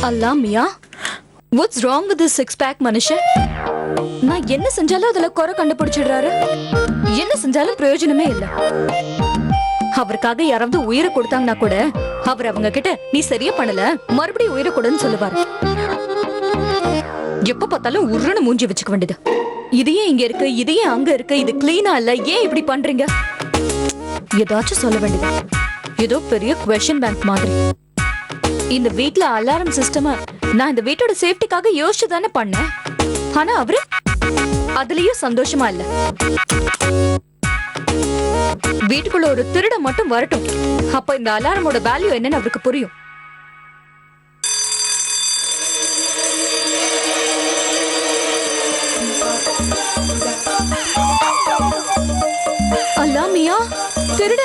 Allah Mia, what's wrong with this six pack மனுஷன்? நான் என்ன செஞ்சாலும் அதுல குறை கண்டுபிடிச்சிடுறாரு. என்ன செஞ்சாலும் பிரயோஜனமே இல்ல. அவருக்காக யாராவது உயிரை கொடுத்தாங்கன்னா கூட அவர் அவங்க கிட்ட நீ சரியா பண்ணல மறுபடியும் உயிரை கொடுன்னு சொல்லுவாரு. எப்ப பார்த்தாலும் உருன்னு மூஞ்சி வச்சுக்க வேண்டியது. இதையே இங்க இருக்கு, இதையே அங்க இருக்கு, இது கிளீனா இல்ல, ஏன் இப்படி பண்றீங்க? ஏதாச்சும் சொல்ல வேண்டியது. ஏதோ பெரிய குவெஸ்சன் பேங்க் மாதிரி. இந்த வீட்ல அலாரம் சிஸ்டம் நான் இந்த வீட்டோட சேஃப்டிக்காக யோசிச்சு தானே பண்ணேன். ஆனா அவரு அதுலயும் சந்தோஷமா இல்ல. வீட்டுக்குள்ள ஒரு திருட மட்டும் வரட்டும், அப்ப இந்த அலாரமோட வேல்யூ என்னன்னு அவருக்கு புரியும். அல்லாமியா திருட.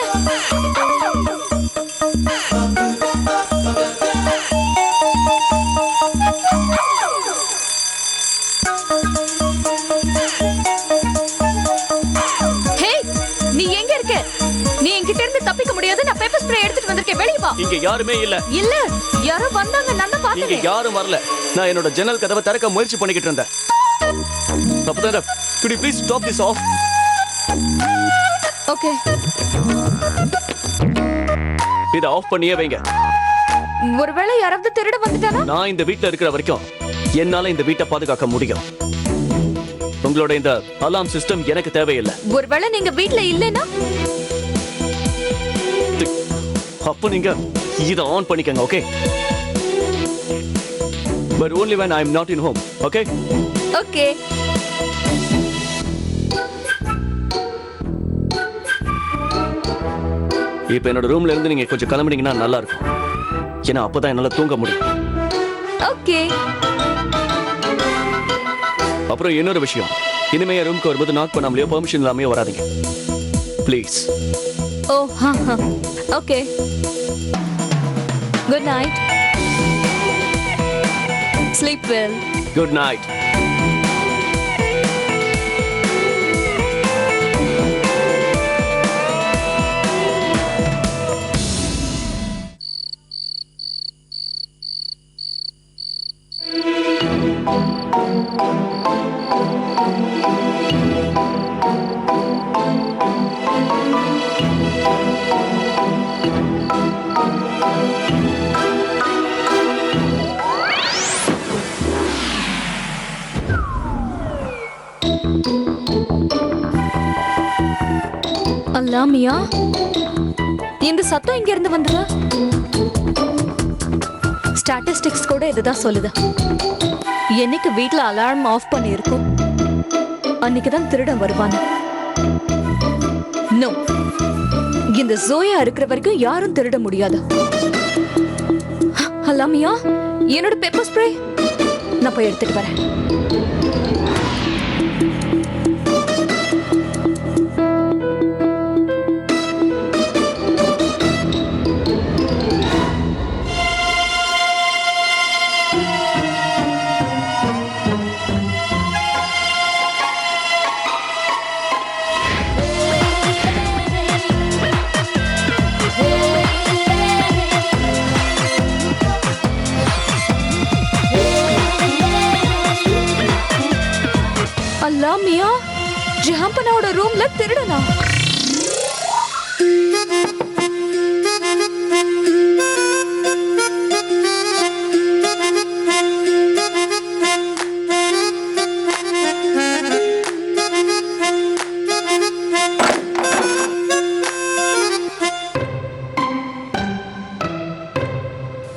நீ எங்க இருக்க? நீ என்கிட்ட இருந்து தப்பிக்க முடியாது. நான் பேப்பர் ஸ்ப்ரே எடுத்துட்டு வந்திருக்கேன். வெளிய வா. இங்க யாருமே இல்ல. இல்ல, யாரோ வந்தாங்க, நான் தான் பார்த்தேன். இங்க யாரும் வரல. நான் என்னோட ஜன்னல் கதவை திறக்க முயற்சி பண்ணிக்கிட்டு இருந்தேன். தப்புதானே? could you please stop this off? Okay. இத ஆஃப் பண்ணியே வைங்க. ஒருவேளை யாராவது திருட வந்துட்டானா? நான் இந்த வீட்ல இருக்கிற வரைக்கும் என்னால இந்த வீட்டை பாதுகாக்க முடியும். உங்களோட இந்த அலார்ம் சிஸ்டம் எனக்கு தேவையில்லை. ஒருவேளை நீங்க வீட்ல இல்லைன்னா அப்ப நீங்க இத ஆன் பண்ணிக்கங்க. Okay, but only when I am not in home. Okay? Okay. இப்ப என்னோட ரூம்ல இருந்து நீங்க கொஞ்சம் கிளம்புனீங்கன்னா நல்லா இருக்கும். ஏன்னா அப்பதான் என்னால தூங்க முடியும். ஓகே. அப்புறம் இன்னொரு விஷயம், இனிமே என் ரூம்க்கு வரும்போது நாக் பண்ணாமலையோ பெர்மிஷன் இல்லாமயோ வராதீங்க ப்ளீஸ். ஓ ஹா ஹா. Okay. Good night. Sleep well. Good night. அல்லாமியா, இந்த சத்தம் இங்க இருந்து வந்ததா? ஸ்டாட்டிஸ்டிக்ஸ் கூட இதுதான் சொல்லுது. என்னைக்கு வீட்ல அலாரம் ஆஃப் பண்ணி இருக்கும் அன்னைக்குதான் திருடன் வருவாங்க. நோ, இந்த ஜோயா இருக்கிற வரைக்கும் யாரும் திருட முடியாது. அல்லாமியா, என்னோட பெப்பர் ஸ்ப்ரே நான் போய் எடுத்துட்டு வரேன். அல்லாமியா, ஜஹாம்பனாவோட ரூம்ல திருடனா?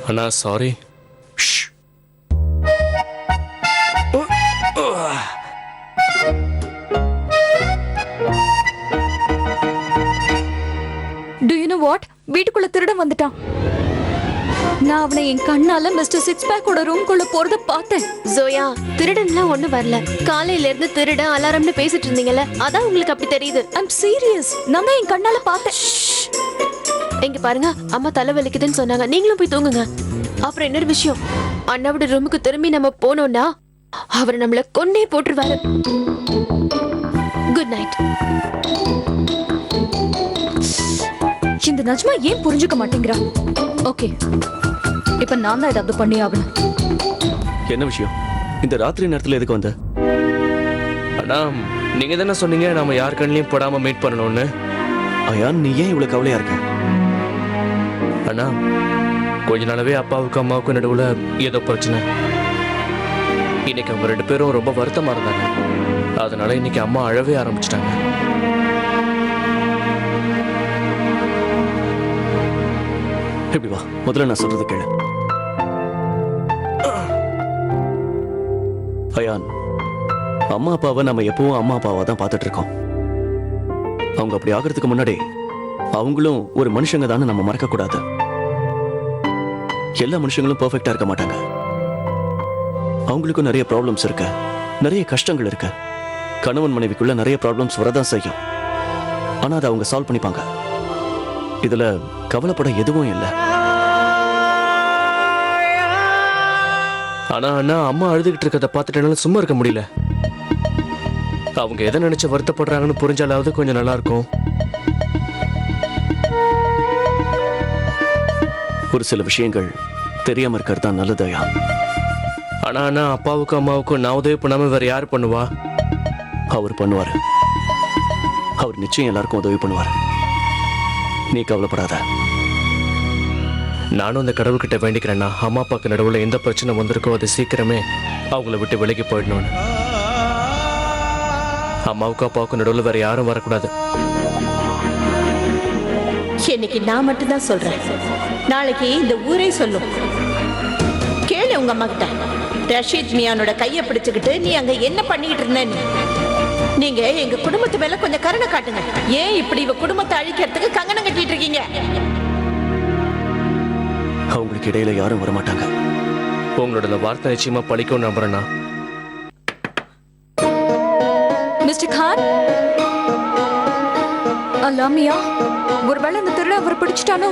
அண்ணா sorry. Do you know what? வீட்டுக்குள்ள திருடன் வந்துட்டான். நான் அவனை என் கண்ணால மிஸ்டர் சிக்ஸ் பேக்கோட ரூம்குள்ள போறத பார்த்தேன். ஜோயா, திருடன்லாம் ஒண்ணு வரல. காலையில இருந்து திருட அலாரம்னு பேசிட்டு இருந்தீங்கல்ல, அதான் உங்களுக்கு அப்படி தெரியுது. I'm serious. நான் தான் என் கண்ணால பார்த்தேன். இங்க பாருங்க, அம்மா தலை வலிக்குதுன்னு சொன்னாங்க. நீங்களும் போய் தூங்குங்க. அப்புறம் இன்னொரு விஷயம், அண்ணாவோட ரூமுக்கு திரும்பி நம்ம போனோம்னா அவர் நம்மள கொன்னே போட்டுருவாரு. Good night. இந்த நஜ்மா ஏன் புரிஞ்சுக்க மாட்டேங்கிறா? ஓகே, இப்ப நான் தான் ஏதாவது பண்ணி ஆகணும். என்ன விஷயம்? இந்த ராத்திரி நேரத்துல எதுக்கு வந்த? அண்ணா, நீங்க தானே சொன்னீங்க நாம யார் கண்ணிலையும் படாம மீட் பண்ணணும்னு. அயான், நீ ஏன் இவ்வளவு கவலையா இருக்க? அண்ணா, கொஞ்ச நாளாவே அப்பாவுக்கும் அம்மாவுக்கும் நடுவுல ஏதோ பிரச்சனை. இன்னைக்கு அவங்க 2 பேரும் ரொம்ப வருத்தமா இருந்தாங்க. அதனால இன்னைக்கு அம்மா அழவே ஆரம்பிச்சிட்டாங்க. இப்படி வா, முதல்ல நான் சொல்றது கேளு. அயான், அம்மா அப்பாவை நம்ம எப்பவும் அம்மா அப்பாவா தான் பார்த்துட்டு இருக்கோம். அவங்க அப்படி ஆகிறதுக்கு முன்னாடி அவங்களும் ஒரு மனுஷங்க தானே நம்ம மறக்க கூடாது. எல்லா மனுஷங்களும் பெர்ஃபெக்ட்டா இருக்க மாட்டாங்க. அவங்களுக்கும் நிறைய ப்ராப்ளம்ஸ் இருக்கு, நிறைய கஷ்டங்கள் இருக்கு. கணவன் மனைவிக்குள்ள நிறைய ப்ராப்ளம்ஸ் வரதான் செய்யும். ஆனா அதை அவங்க சால்வ் பண்ணிப்பாங்க. இதுல கவலைப்பட எதுவும் இல்லை. ஆனா அண்ணா, அம்மா அழுதுகிட்டு இருக்கதை பார்த்துட்டு என்னால சும்மா இருக்க முடியல. அவங்க எதை நினைச்சு வருத்தப்படுறாங்கன்னு புரிஞ்சாலாவது கொஞ்சம் நல்லா இருக்கும். ஒரு சில விஷயங்கள் தெரியாம இருக்கிறது தான் நல்லதயா. ஆனா அண்ணா, அப்பாவுக்கும் அம்மாவுக்கும் நான் உதவி பண்ணாம வேற யாரு பண்ணுவா? அவர் பண்ணுவாரு. அவர் நிச்சயம் எல்லாருக்கும் உதவி பண்ணுவார். நீ கவலைப்படாத. நானும் அந்த கடவுள்கிட்ட வேண்டிக்கிறேன்னா, அம்மா அப்பாவுக்கு நடுவுல எந்த பிரச்சனை வந்திருக்கோ அது சீக்கிரமே அவங்கள விட்டு விலகி போயிடணும்னு. அம்மாவுக்கும் அப்பாவுக்கும் நடுவுல வேற யாரும் வரக்கூடாது. இன்னைக்கு நான் மட்டும்தான் சொல்றேன், நாளைக்கு இந்த ஊரே சொல்லும். கேளு உங்க அம்மா கிட்ட. ரஷீத் மியானோட கையை பிடிச்சுக்கிட்டு நீ அங்க என்ன பண்ணிக்கிட்டு இருந்த? நீங்க எங்க குடும்பத்து மேல கொஞ்சம் கருணை காட்டுங்க. ஏன் இப்படி இவ குடும்பத்தை அழிக்கிறதுக்கு கங்கணம் கட்டிட்டு இருக்கீங்க? அவங்களுக்கு இடையில யாரும் வரமாட்டாங்க. உங்களோட இந்த வார்த்தை நிச்சயமா பழிக்கும் நம்புறேன்னா. மிஸ்டர் கான், அல்லாமியா, ஒருவேளை இந்த திருட அவர் பிடிச்சிட்டானோ?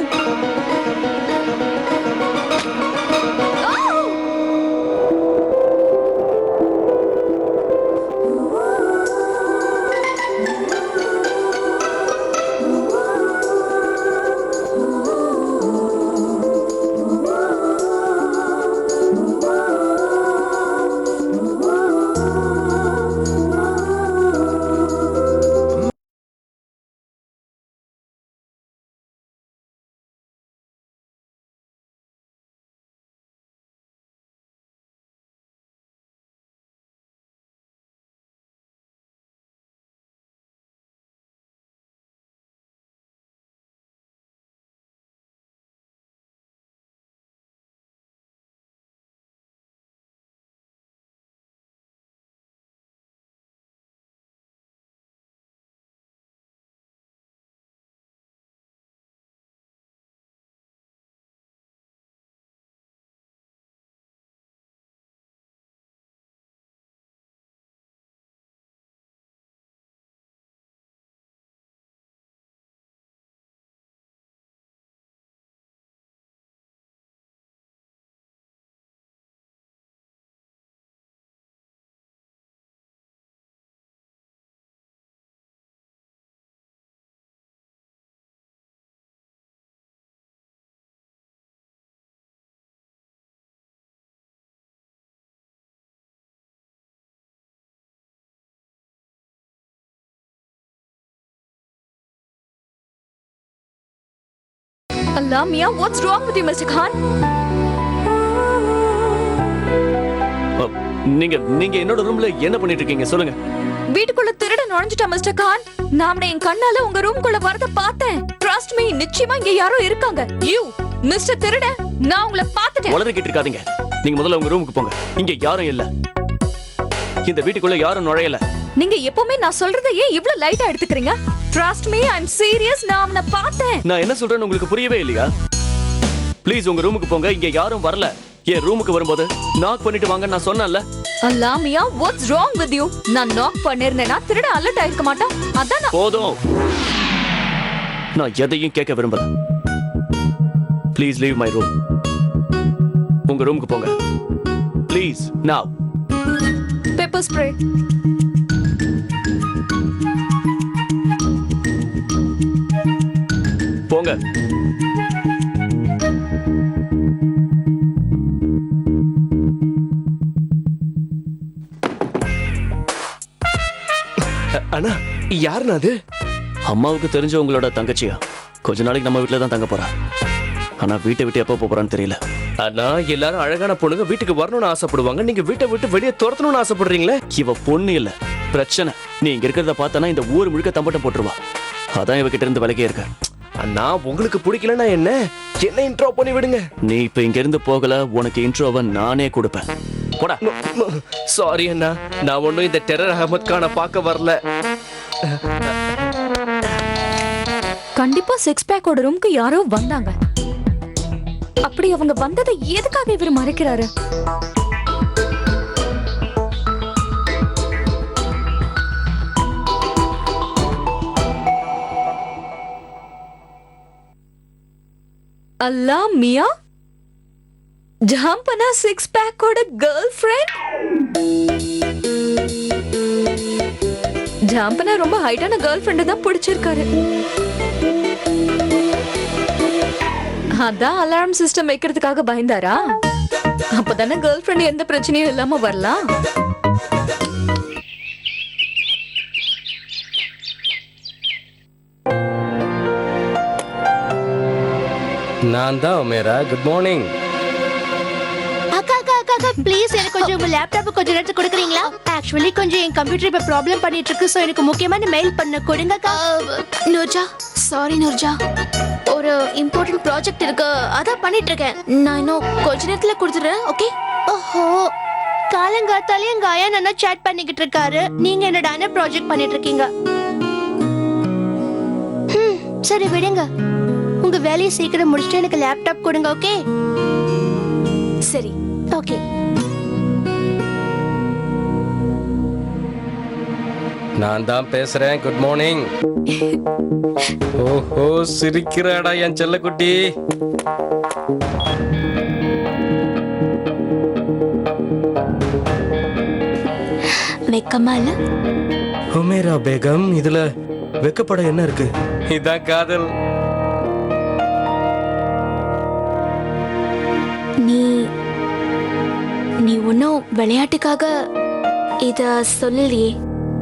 அல்லாமியா, what's wrong with you, Mr. Khan? நீங்க நீங்க என்னோட ரூம்ல என்ன பண்ணிட்டு இருக்கீங்க சொல்லுங்க. வீட்டுக்குள்ள திருட நுழைஞ்சிட்டா மிஸ்டர் கான். நான் அவனை என் கண்ணால உங்க ரூம்குள்ள வரத பார்த்தேன். ட்ரஸ்ட் மீ, நிச்சயமா இங்க யாரோ இருக்காங்க. யூ மிஸ்டர் திருட, நான் உங்களை பார்த்துட்டேன். உளறிக்கிட்டு இருக்காதீங்க. நீங்க முதல்ல உங்க ரூமுக்கு போங்க. இங்க யாரும் இல்ல. இந்த வீட்டுக்குள்ள யாரும் நுழையல. நீங்க எப்பவுமே நான் சொல்றதை ஏன் இவ்ளோ லைட்டா எடுத்துக்கிறீங்க? ட்ரஸ்ட் மீ, ஐ அம் சீரியஸ். நான் அவனை பார்த்தேன். நான் என்ன சொல்றேன்னு உங்களுக்கு புரியவே இல்லையா? ப்ளீஸ் உங்க ரூமுக்கு போங்க. இங்க யாரும் வரல. என் ரூமுக்கு வரும்போது நாக் பண்ணிட்டு வாங்க நான் சொன்னேன்ல. அல்லாமியா, what's wrong with you? நான் நாக் பண்ணிருந்தேனா திருட அலர்ட் ஆயிருக்க மாட்டான். அதான் போதும். நான் எதையும் கேட்க விரும்பல. Please leave my room. உங்க ரூமுக்கு போங்க ப்ளீஸ். now pepper spray. போங்க. யாருன்னு அது? அம்மாவுக்கு தெரிஞ்சவங்களோட தங்கச்சியா. கொஞ்ச நாளைக்கு நம்ம வீட்டில் தான் தங்க போறா. ஆனா வீட்டை விட்டு எப்போ போறான்னு தெரியல. ஆனா எல்லாரும் அழகான பொண்ணுங்க வீட்டுக்கு வரணும்னு ஆசைப்படுவாங்க. நீங்க வீட்டை விட்டு வெளியே துரத்தணும்னு ஆசைப்படுறீங்களே. இவ பொண்ணு இல்ல, பிரச்சனை. நீ இங்க இருக்கிறத பார்த்தானா இந்த ஊர் முழுக்க தம்பட்டம் போட்டுருவா. அதான் இவகிட்ட இருந்து விலகே இருக்க. அண்ணா உங்களுக்கு பிடிக்கலன்னா என்ன இன்ட்ரோ பண்ணி விடுங்க. நீ இப்ப இங்க இருந்து போகல, உனக்கு இன்ட்ரோவை நானே கொடுப்பேன். போடா. சாரி அண்ணா, நான் ஒன்னும் இந்த டெரர் அகமத் கானை பார்க்க வரல. கண்டிப்பா சிக்ஸ் பேக்கோட ரூம்க்கு யாரோ வந்தாங்க. அப்படி அவங்க வந்ததை எதுக்காக இவர் மறைக்கிறாரு? அல்லா மியா, ஜாம்பனா சிக்ஸ் பேக்கோட கேர்ள் ஃப்ரெண்ட். ஜாம்பனா ரொம்ப ஹைட்டான கேர்ள் ஃப்ரெண்ட் தான் பிடிச்சிருக்காரு. அதான் அலாரம் சிஸ்டம் வைக்கிறதுக்காக பயந்தாரா? அப்பதானே கேர்ள் ஃப்ரெண்ட் எந்த பிரச்சனையும் இல்லாம வரலாம். நான் தான் உமேரா. Good morning. அக்கா அக்கா அக்கா அக்கா ப்ளீஸ் எனக்கு கொஞ்சம் உங்க லேப்டாப் கொஞ்சம் எடுத்து கொடுக்குறீங்களா? ஆக்சுவலி கொஞ்சம் என் கம்ப்யூட்டர் இப்ப ப்ராப்ளம் பண்ணிட்டு இருக்கு. சோ எனக்கு முக்கியமான மெயில் பண்ண கொடுங்க அக்கா. நூர்ஜா, சாரி நூர்ஜா, ஒரு இம்பார்ட்டன்ட் ப்ராஜெக்ட் இருக்கு, அதான் பண்ணிட்டு இருக்கேன். நான் இன்னும் கொஞ்ச நேரத்துல கொடுத்துறேன். ஓகே? ஓஹோ, காலங்காத்தாலே எங்க ஆயா நல்லா சாட் பண்ணிக்கிட்டு இருக்காரு. நீங்க என்னடான ப்ராஜெக்ட் பண்ணிட்டு இருக்கீங்க. சரி விடுங்க, உங்க வேலையை சீக்கிரம் முடிச்சுட்டு எனக்கு லேப்டாப் கொடுங்க. ஓகே சரி. ஓகே. நான் தான் பேசுறேன். Good morning. ஓஹோ, சிரிக்கிறாடா என் செல்லக்குட்டி. வெக்கமா இல்ல? உமேரா பேகம், இதுல வெக்கப்பட என்ன இருக்கு? இதான் காதல். நீ ஒன்னும் விளையாட்டுக்காக இத சொல்லலையே.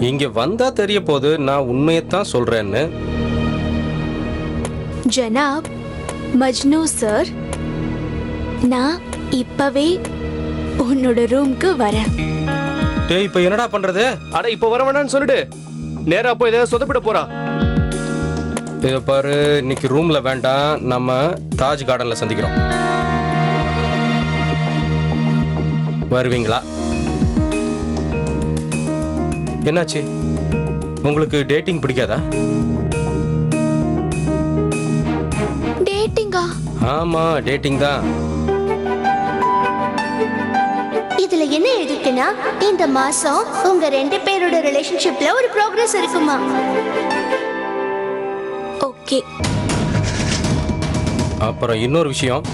இங்க வந்தா தெரிய போது நான் உண்மையத்தான் சொல்றேன்னு. ஜனாப் மஜ்னு சார், நான் இப்பவே உன்னோட ரூம்க்கு வரேன். டேய், இப்ப என்னடா பண்றது? அட இப்ப வர வேணாம்னு சொல்லிடு. நேரா போய் ஏதாவது சொதப்பிட போறா. இத பாரு, இன்னைக்கு ரூம்ல வேண்டாம், நம்ம தாஜ் கார்டன்ல சந்திக்கிறோம். வருவீங்களா? என்னாச்சு, உங்களுக்கு டேட்டிங் பிடிக்காதா? டேட்டிங்கா? ஆமா, டேட்டிங் தான். இதுல என்ன இருக்குன்னா, இந்த மாசம் உங்க 2 பேரோட ரிலேஷன்ஷிப்ல ஒரு ப்ராக்ரஸ் இருக்குமா. ஓகே. அப்புறம் இன்னொரு விஷயம்,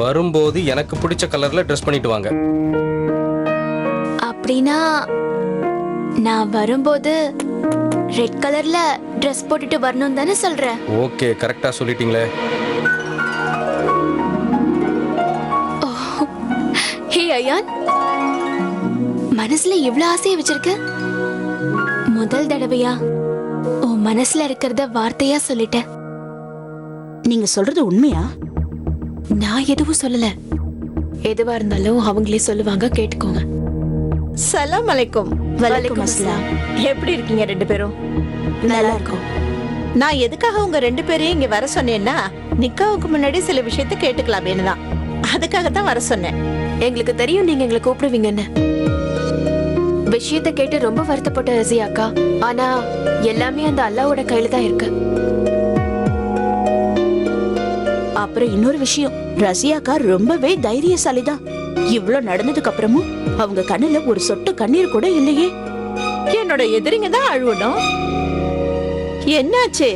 வரும்போது எனக்கு பிடிச்ச கலர்ல ட்ரெஸ் பண்ணிட்டு வாங்க. அப்படின்னா நான் வரும்போது ரெட் கலர்ல ட்ரெஸ் போட்டுட்டு வரணும் தானே சொல்ற? ஓகே, கரெக்டா சொல்லிட்டீங்களே. ஹே அயான், மனசுல இவ்ளோ ஆசையை வச்சிருக்க? முதல் தடவையா உன் மனசுல இருக்கிறத வார்த்தையா சொல்லிட்ட. நீங்க சொல்றது உண்மையா? நான் எதுவும் சொல்லல. எதுவா இருந்தாலும் அவங்களே சொல்லுவாங்க, கேட்டுக்கோங்க. சலாம் அலைக்கும். வலைக்கும் அஸ்ஸலாம். எப்படி இருக்கீங்க 2 பேரும்? நல்லா இருக்கும். நான் எதுக்காக உங்க 2 பேரையும் இங்க வர சொன்னேன்னா, நிக்காவுக்கு முன்னாடி சில விஷயத்தை கேட்டுக்கலாமேன்னு தான். அதுக்காகத்தான் வர சொன்னேன். எங்களுக்கு தெரியும் நீங்க எங்களை கூப்பிடுவீங்கன்னு. விஷயத்தை கேட்டு ரொம்ப வருத்தப்பட்ட ரசியா அக்கா. ஆனா எல்லாமே அந்த அல்லாவோட கையில தான் இருக்கு. அப்புறம் இன்னொரு விஷயம், ரசியாக்கா ரொம்பவே தைரியசாலி தான். இவ்ளோ நடந்ததுக்கு அப்புறமும் அவங்க கண்ணுல ஒரு சொட்டு கண்ணீர் கூட இல்லையே. என்னோட எதிரிங்க தான் அழுவணும். என்னாச்சு?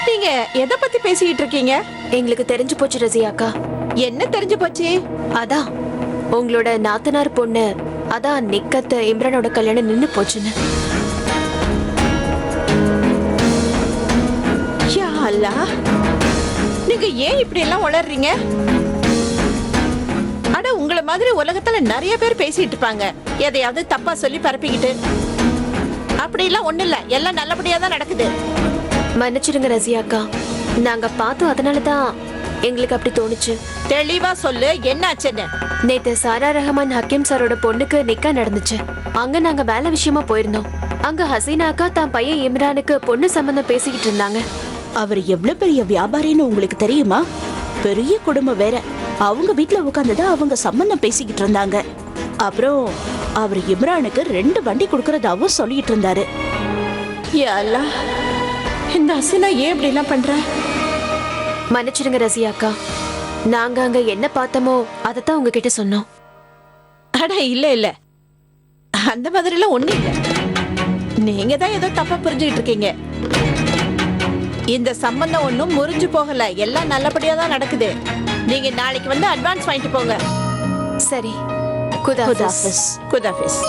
நீங்க எதை பத்தி பேசிக்கிட்டு இருக்கீங்க? எங்களுக்கு தெரிஞ்சு போச்சு ரசியா அக்கா. என்ன தெரிஞ்சு போச்சு? அதான் உங்களோட நாத்தனார் பொண்ணு, அதான் நிக்கத்த இம்ரானோட கல்யாணம் நின்னு போச்சுன்னு. யா அல்லாஹ், நீங்க ஏன் இப்படி எல்லாம் உளறீங்க? அட உங்களை மாதிரி உலகத்துல நிறைய பேர் பேசிட்டு இருப்பாங்க, எதையாவது தப்பா சொல்லி பரப்பிக்கிட்டு. அப்படிலாம் ஒண்ணு இல்ல, எல்லாம் நல்லபடியா தான் நடக்குது. மன்னிச்சிடுங்க ரசியா அக்கா, நாங்க பார்த்தோம், அதனால தான் எங்களுக்கு அப்படி தோணுச்சு. தெளிவா சொல்லு, என்ன ஆச்சுன்னு. நேத்து சாரா ரஹ்மான் ஹக்கீம் சாரோட பொண்ணுக்கு நிக்கா நடந்துச்சு. அங்க நாங்க வேலை விஷயமா போயிருந்தோம். அங்க ஹசீனா அக்கா தான் பையன் இம்ரானுக்கு பொண்ணு சம்பந்தம் பேசிக்கிட்டு இருந்தாங்க. அவர் எவ்வளவு பெரிய வியாபாரின்னு உங்களுக்கு தெரியுமா? பெரிய குடும்பம் வேற. அவங்க வீட்டுல உட்காந்துதான் அவங்க சம்பந்தம் பேசிக்கிட்டு இருந்தாங்க. அப்புறம் அவர் இம்ரானுக்கு 2 வண்டி கொடுக்கறதாவும் சொல்லிட்டு இருந்தாரு. யா அல்லாஹ், இந்த ஹசீனா ஏன் இப்படி எல்லாம் பண்ற? மன்னிச்சிடுங்க ரசியா அக்கா, நாங்க அங்க என்ன பார்த்தோமோ அதைத்தான் உங்ககிட்ட சொன்னோம். அட இல்ல இல்ல, அந்த மாதிரி எல்லாம் ஒண்ணு இல்ல. நீங்க தான் ஏதோ தப்பா புரிஞ்சுக்கிட்டு இருக்கீங்க. இந்த சம்பந்தம் ஒண்ணும் முறிஞ்சு போகல, எல்லாம் நல்லபடியா தான் நடக்குது. நீங்க நாளைக்கு வந்து அட்வான்ஸ் வாங்கிட்டு போங்க. சரி, குதாஃபிஸ். குதாஃபிஸ். குதாஃபிஸ்.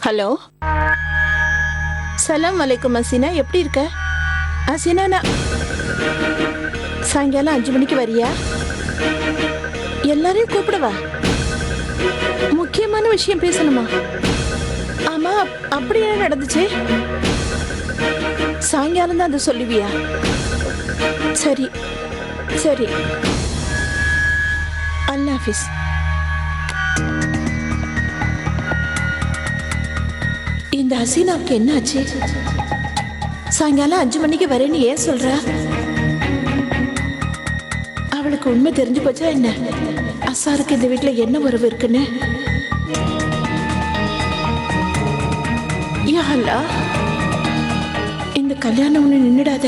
ஹலோ, சலாம் வலைக்கும் ஹசீனா, எப்படி இருக்க? ஹசீனா, நான் சாயங்காலம் 5 மணிக்கு வரியா? எல்லாரையும் கூப்பிடுவா, முக்கியமான விஷயம் பேசணுமா? ஆமா, அப்படி என்ன நடந்துச்சு? சாயங்காலம் தான் அதை சொல்லுவியா? சரி சரி, அல்லாஹ் ஹாஃபிஸ். இந்த ஹசீனாவுக்கு என்ன ஆச்சு? சாயங்காலம் 5 மணிக்கு வரேன்னு ஏன் சொல்றா? அவளுக்கு உண்மை தெரிஞ்சு போச்சா என்ன? அசாருக்கு இந்த வீட்டுல என்ன உறவு இருக்குன்னு? யா அல்லாஹ், இந்த கல்யாணம் ஒண்ணு நின்னுடாத.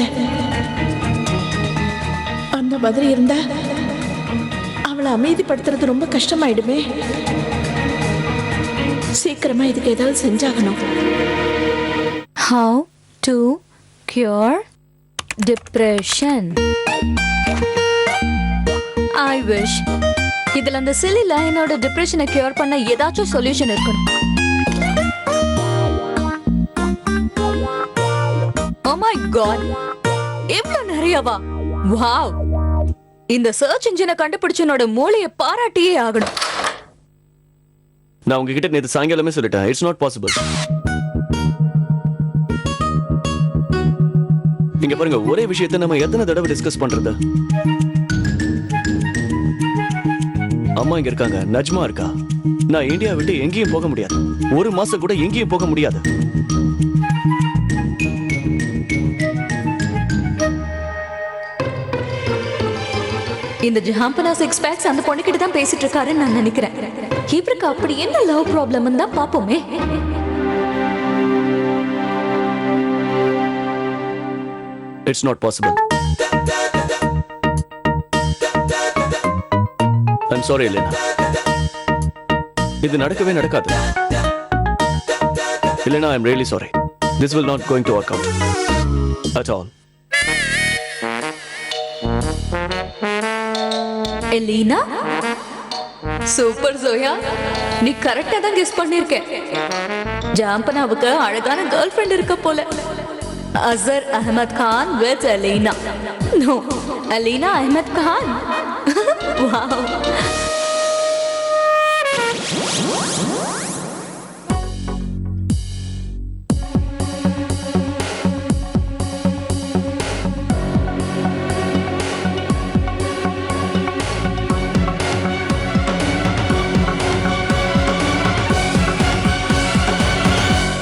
அந்த மாதிரி இருந்தா அவளை அமைதிப்படுத்துறது ரொம்ப கஷ்டமாயிடுமே. சீக்கிரமா இதுக்கு ஏதாவது செஞ்சாகணும். How to cure depression? I wish இதுல அந்த சில்லி லைனோட டிப்ரெஷனை கியூர் பண்ண ஏதாச்சும் சொல்யூஷன் இருக்கணும். Oh my god, இவ்வளவு நிறையவா? வாவ், இந்த சர்ச் இன்ஜினை கண்டுபிடிச்சனோட மூளையை பாராட்டியே ஆகணும். நான் உங்ககிட்ட நேற்று சாயங்காலமே சொல்லிட்டேன், இட்ஸ் நாட் பாசிபிள். நீங்க பாருங்க, ஒரே விஷயத்தை நம்ம எத்தனை தடவை டிஸ்கஸ் பண்றது? அம்மா இங்க இருக்காங்க, நஜ்மா இருக்கா. நான் இந்தியா விட்டு எங்கேயும் போக முடியாது, 1 மாசம் கூட எங்கேயும் போக முடியாது. இந்த ஜஹாம்பனா 6 பேக்ஸ் அந்த பொண்ணுகிட்ட தான் பேசிட்டு இருக்காருன்னு நான் நினைக்கிறேன். இவருக்கு அப்படி என்ன லவ் ப்ராப்ளம் தான் பாப்போமே. It's not possible. I'm sorry இல்லைனா, இது நடக்கவே நடக்காது. இல்லைனா I'm really sorry. This will not going to work out at all. Elena, super Zoya, நீ கரெக்டா தான் கெஸ் பண்ணிருக்க. ஜாம்பனாவுக்கு அழகான கேர்ள் ஃப்ரெண்ட் இருக்க போல. Azhar Ahmed Khan with Alina. No, Alina Ahmed Khan. Wow.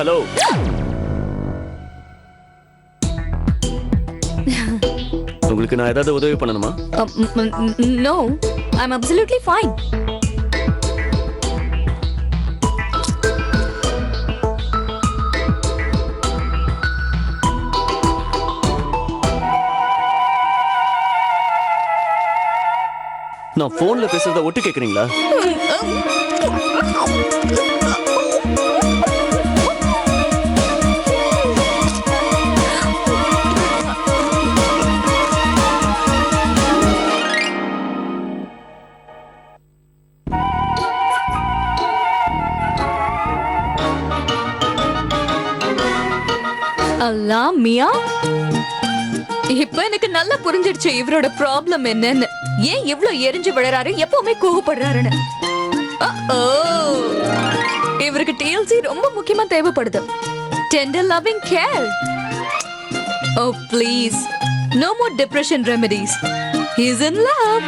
Hello, உங்களுக்கு நான் ஏதாவது உதவி பண்ணணுமா? No, I'm absolutely fine. நான் போன்ல பேசுறத ஒட்டு கேக்குறீங்களா? அல்லா மியா, இப்ப எனக்கு நல்லா புரிஞ்சிடுச்சு இவரோட ப்ராப்ளம் என்னன்னு. ஏன் இவ்ளோ எரிஞ்சு விழறாரு, எப்பவுமே கோவப்படுறாருன்னு. இவருக்கு TLC ரொம்ப முக்கியமா தேவைப்படுது. Tender loving care. Oh please, no more depression remedies. He's in love.